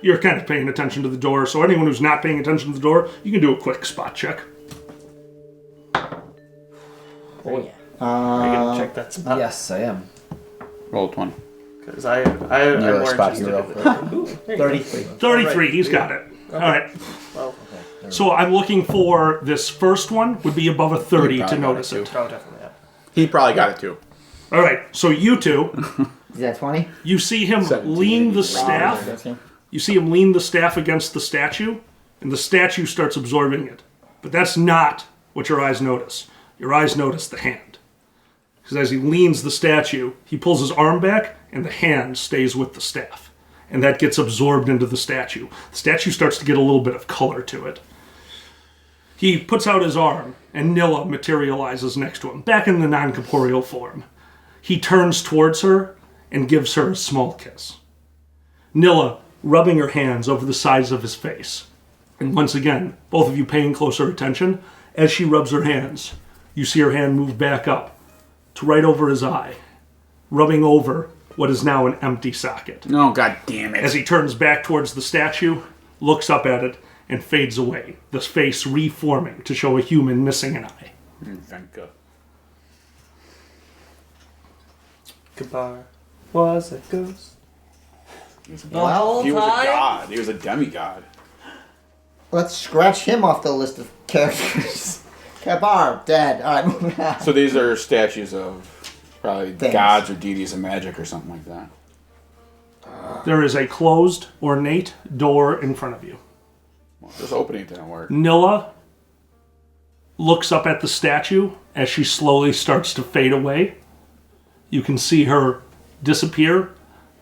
you're kind of paying attention to the door, so anyone who's not paying attention to the door, you can do a quick spot check. Oh yeah. Are you gonna check that spot? Yes, I am. Roll 20. Because I'm You're a more spot interested hero. in it. 33. 33, he's got it. All right. Well, So I'm looking for this first one would be above a 30 to Probably notice got it. it, oh, definitely. Yeah. He probably got it too. All right, so you two, Is that 20? you see him 17, lean the 80. staff. You see him lean the staff against the statue, and the statue starts absorbing it. But that's not what your eyes notice. Your eyes notice the hand. Because as he leans the statue, he pulls his arm back, and the hand stays with the staff. And that gets absorbed into the statue. The statue starts to get a little bit of color to it. He puts out his arm, and Nilla materializes next to him, back in the non-corporeal form. He turns towards her and gives her a small kiss. Nilla rubbing her hands over the sides of his face. And once again, both of you paying closer attention, as she rubs her hands, you see her hand move back up to right over his eye, rubbing over what is now an empty socket. Oh, god damn it. As he turns back towards the statue, looks up at it, and fades away, the face reforming to show a human missing an eye. Thank God. Khabar was a ghost. He was a Well, god. He was a demigod. Let's scratch him off the list of characters. Khabar, dead. Alright, moving on. So these are statues of probably Things. gods or deities of magic or something like that. There is a closed, ornate door in front of you. Well, this opening didn't work. Nilla looks up at the statue as she slowly starts to fade away. You can see her disappear,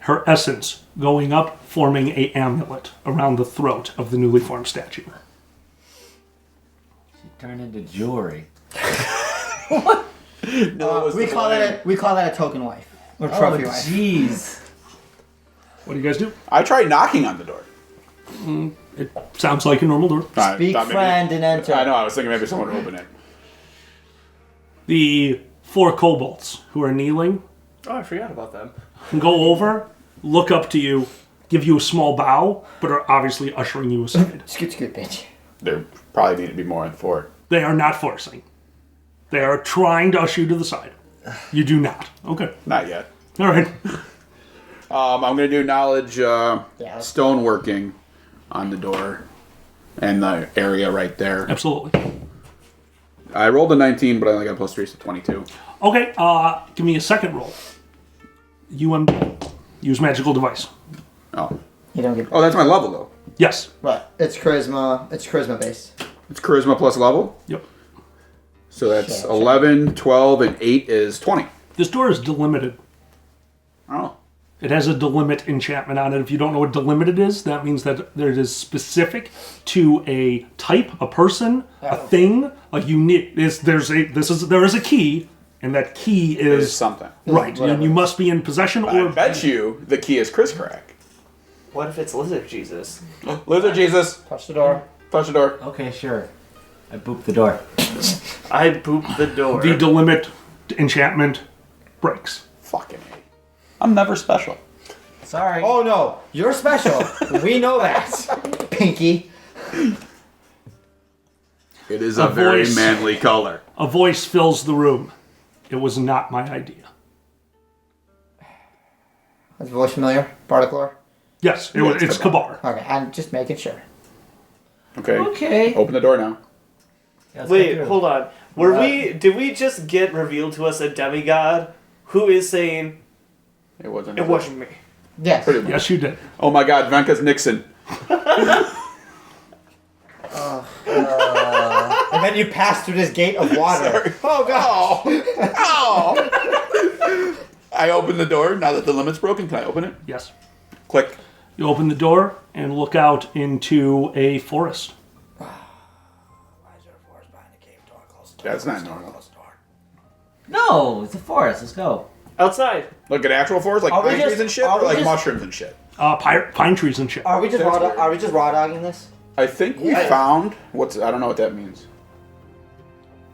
her essence going up, forming an amulet around the throat of the newly formed statue. Turn into jewelry. We call that a token wife. Or trophy wife. Jeez. What do you guys do? I tried knocking on the door. It sounds like a normal door. I Speak thought maybe- friend and enter. I know, I was thinking maybe someone would open it. The 4 kobolds who are kneeling Oh, I forgot about them. go over, look up to you, give you a small bow, but are obviously ushering you aside. Scoot, bitch. There probably need to be more than 4. They are not forcing. They are trying to usher you to the side. You do not. Okay. Not yet. All right. I'm going to do knowledge Yeah. stoneworking on the door and the area right there. Absolutely. I rolled a 19, but I only got plus 3, so 22. Okay, give me a second roll. Use magical device. Oh. You don't get. Oh, that's my level, though. Yes. Right. It's charisma. It's charisma based. It's charisma plus level. Yep. So that's Sure. 11, 12, and 8 is 20. This door is delimited. Oh. It has a delimit enchantment on it. If you don't know what delimited is, that means that it is specific to a type, a person, a thing. Like you need there is a key, and that key It is is something. right. And you must be in possession I or bet you the key is Chris Crack. What if it's Lizard Jesus? Lizard Jesus. Touch the door. Touch the door. Okay, sure. I booped the door. I booped the door. the delimit enchantment breaks. Fucking A. I'm never special. Sorry. Oh no, you're special. We know that. Pinky. It is a very voice. manly color. A voice fills the room. It was not my idea. Is the voice familiar? Bardic Yes, it's Khabar. Okay, I'm just making sure. Okay. Okay. Open the door now. Yeah, let's Wait, go through. hold on. Did we just get revealed to us a demigod who is saying It wasn't. it wasn't me? Yes. Pretty much. Yes, you did. Oh my God, Venka's Nixon. And then you pass through this gate of water. Sorry. Oh god. Oh. I open the door. Now that the limit's broken, can I open it? Yes. Click. You open the door and look out into a forest. Why is there a forest behind the cave door? Close the door. That's not Close the door, normal. close the door. No, it's a forest. Let's go. Outside. Look at actual forest, like Are we pine just- trees and shit, are or we like just- mushrooms and shit. Pine trees and shit. Are we just That's weird. are we just raw dogging this? I think we found I don't know what that means.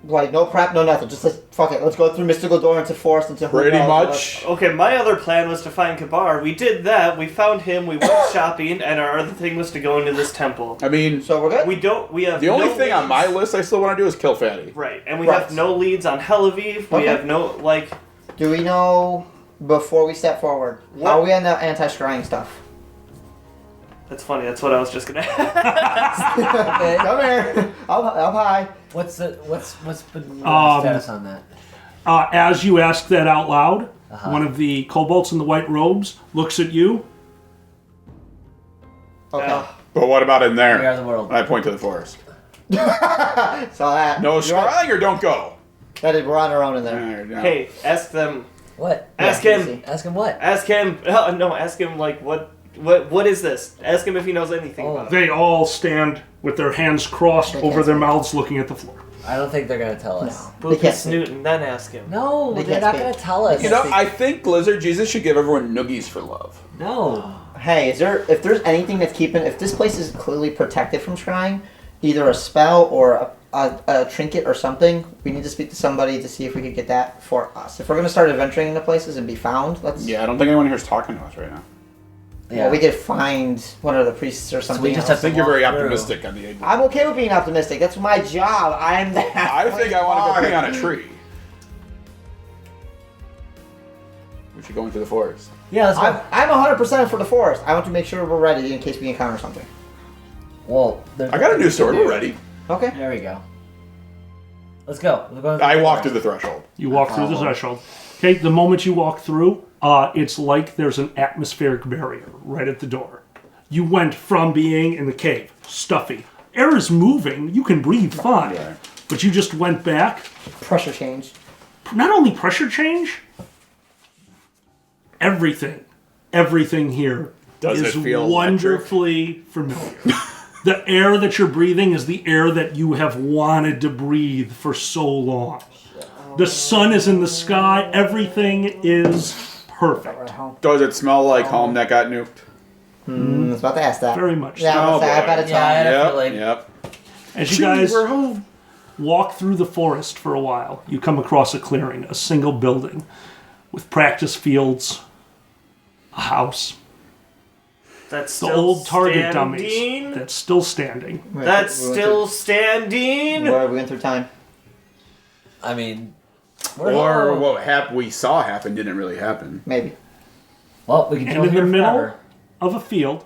Like no prep, no nothing. Just fuck it. Let's go through mystical door into forest into who Pretty knows much. Okay, my other plan was to find Khabar. We did that. We found him. We went shopping, and our other thing was to go into this temple. I mean, what. So we're good. We have the only no thing on leads. my list I still want to do is kill Fatty. Right, and we Right. have no leads on Helaviv. We Okay. have no Do we know before we step forward? What? How are we on the anti-scrying stuff? That's funny. That's what I was just gonna ask. Okay, come here. Up high. What's been the Um, status on that? As you ask that out loud, Uh-huh. one of the kobolds in the white robes looks at you. Okay. Yeah. But what about in We there? are the world. I point to the forest. So that. No you're right. scrying or don't go. That is, we're on our own in there. Alright, now. Hey, ask them. What? Ask Yeah, him. easy. Ask him what? Ask him. No, ask him like what is this? Ask him if he knows anything Oh. about it. They all stand with their hands crossed They over can't their speak. mouths looking at the floor. I don't think they're gonna tell us. No. Boop They his can't snoot and then ask him. No, They they're can't not speak. gonna tell us. You know, I think Lizard Jesus should give everyone noogies for love. No. Hey, if there's anything that's if this place is clearly protected from scrying, either a spell or a trinket or something, we need to speak to somebody to see if we could get that for us. If we're gonna start adventuring into places and be found, let's. Yeah, I don't think anyone here is talking to us right now. Yeah. Well, we could find one of the priests or something. we just else. I think you're very Walk through. optimistic on the idea. I'm okay with being optimistic. That's my job. I'm that. I think I want to go pee on a tree. We should go into the forest. Yeah, let's go. I'm 100% for the forest. I want to make sure we're ready in case we encounter something. Well, I got a new sword. We're ready. Okay. There we go. Let's go. We're going I walk through the threshold. You walk through the Follow. threshold. Okay, the moment you walk through, it's like there's an atmospheric barrier right at the door. You went from being in the cave, stuffy. Air is moving, you can breathe fine. Right. But you just went back. Pressure change. Not only pressure change, everything here Does is it feel wonderfully familiar. The air that you're breathing is the air that you have wanted to breathe for so long. The sun is in the sky. Everything is perfect. Right home. Does it smell like home that got nuked? I was about to ask that. Very much Yeah, so. I was Oh, I boy. bet it's Yeah, I had a Yep, feeling. yep. As you guys We're home. walk through the forest for a while, you come across a clearing, a single building with practice fields, a house, That's the still old target standing. dummies that's still standing. That's We went still standing. through- we went through time. I mean, we're Or home. what we saw happen didn't really happen. Maybe. Well, we can And chill in the here middle forever. of a field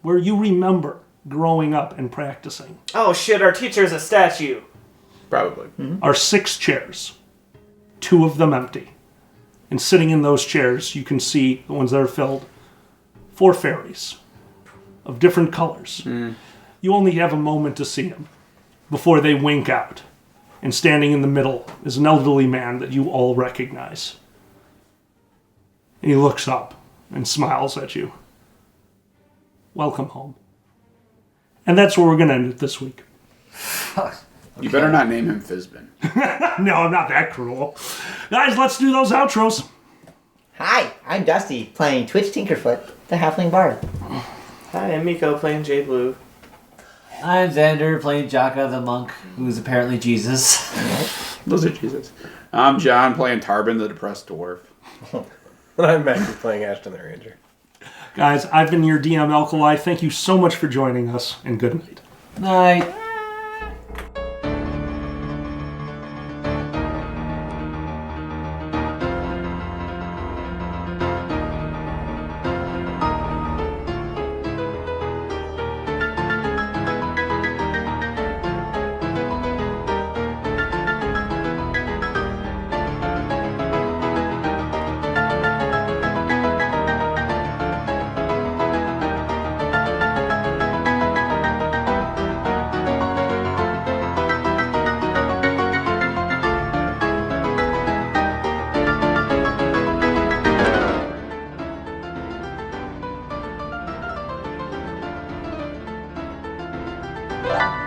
where you remember growing up and practicing Oh shit! Our teacher's a statue. Probably. are 6 chairs, 2 of them empty. And sitting in those chairs, you can see the ones that are filled, 4 fairies of different colors. You only have a moment to see them before they wink out. And standing in the middle is an elderly man that you all recognize. And he looks up and smiles at you. Welcome home. And that's where we're going to end it this week. You better not name him Fizbin. No, I'm not that cruel. Guys, let's do those outros. Hi, I'm Dusty, playing Twitch Tinkerfoot, the Halfling Bard. Hi, I'm Miko playing J Blue. I'm Xander playing Jaka the monk, who's apparently Jesus. Those are Jesus. I'm John playing Tarbin, the depressed dwarf. And I'm Matthew playing Ashton the Ranger. Guys, I've been your DM Alkali. Thank you so much for joining us, and good night. Night. Yeah.